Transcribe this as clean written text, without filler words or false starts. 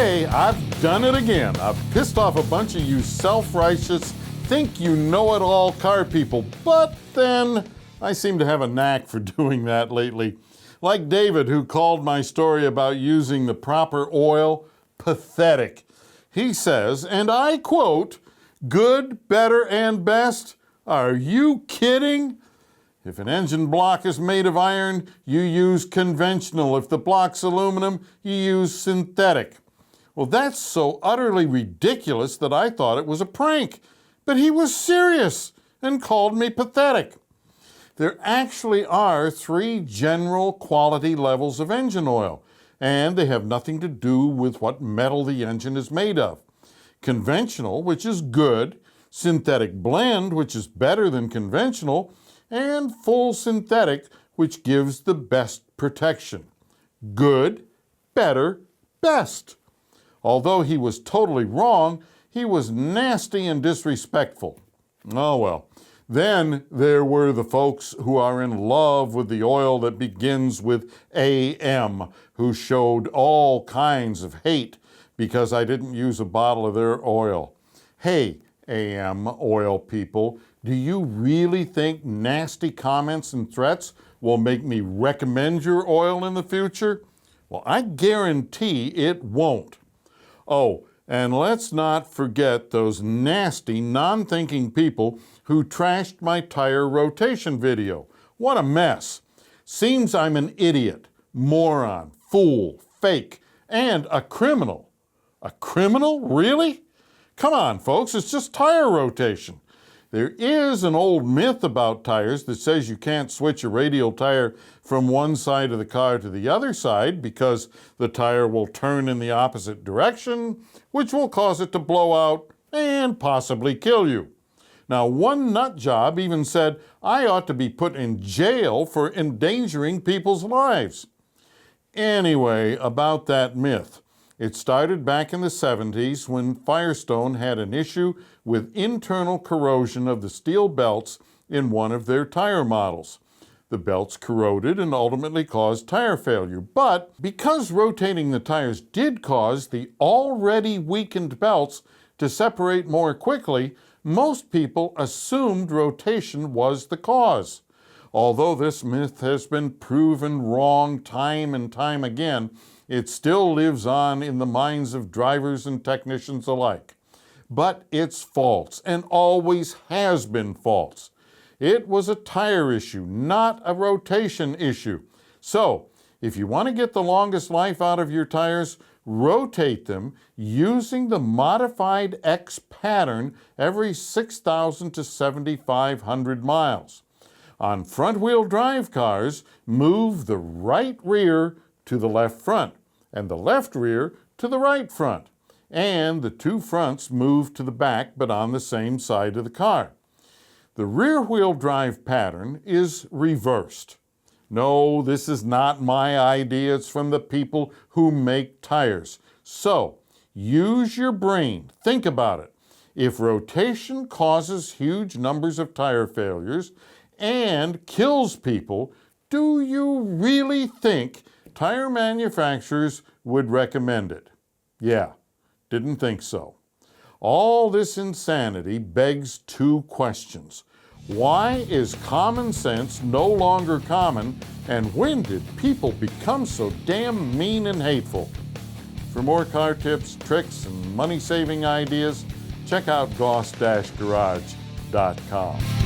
Okay, I've done it again. I've pissed off a bunch of you self-righteous, think-you-know-it-all car people, but then I seem to have a knack for doing that lately. Like David, who called my story about using the proper oil pathetic. He says, and I quote, "Good, better, and best? Are you kidding? If an engine block is made of iron, you use conventional. If the block's aluminum, you use synthetic." Well, that's so utterly ridiculous that I thought it was a prank. But he was serious and called me pathetic. There actually are 3 general quality levels of engine oil, and they have nothing to do with what metal the engine is made of. Conventional, which is good, synthetic blend, which is better than conventional, and full synthetic, which gives the best protection. Good, better, best. Although he was totally wrong, he was nasty and disrespectful. Oh well. Then there were the folks who are in love with the oil that begins with AM, who showed all kinds of hate because I didn't use a bottle of their oil. Hey, AM oil people, do you really think nasty comments and threats will make me recommend your oil in the future? Well, I guarantee it won't. Oh, and let's not forget those nasty, non-thinking people who trashed my tire rotation video. What a mess. Seems I'm an idiot, moron, fool, fake, and a criminal. A criminal? Really? Come on, folks, it's just tire rotation. There is an old myth about tires that says you can't switch a radial tire from one side of the car to the other side because the tire will turn in the opposite direction, which will cause it to blow out and possibly kill you. Now, one nut job even said I ought to be put in jail for endangering people's lives. Anyway, about that myth. It started back in the 70s when Firestone had an issue with internal corrosion of the steel belts in one of their tire models. The belts corroded and ultimately caused tire failure. But because rotating the tires did cause the already weakened belts to separate more quickly, most people assumed rotation was the cause. Although this myth has been proven wrong time and time again, it still lives on in the minds of drivers and technicians alike. But it's false, and always has been false. It was a tire issue, not a rotation issue. So, if you want to get the longest life out of your tires, rotate them using the modified X pattern every 6,000 to 7,500 miles. On front-wheel drive cars, move the right rear to the left front, and the left rear to the right front. And the 2 fronts move to the back, but on the same side of the car. The rear-wheel drive pattern is reversed. No, this is not my idea. It's from the people who make tires. So, use your brain. Think about it. If rotation causes huge numbers of tire failures and kills people, do you really think tire manufacturers would recommend it? Yeah, didn't think so. All this insanity begs 2 questions. Why is common sense no longer common, and when did people become so damn mean and hateful? For more car tips, tricks, and money-saving ideas, check out goss-garage.com.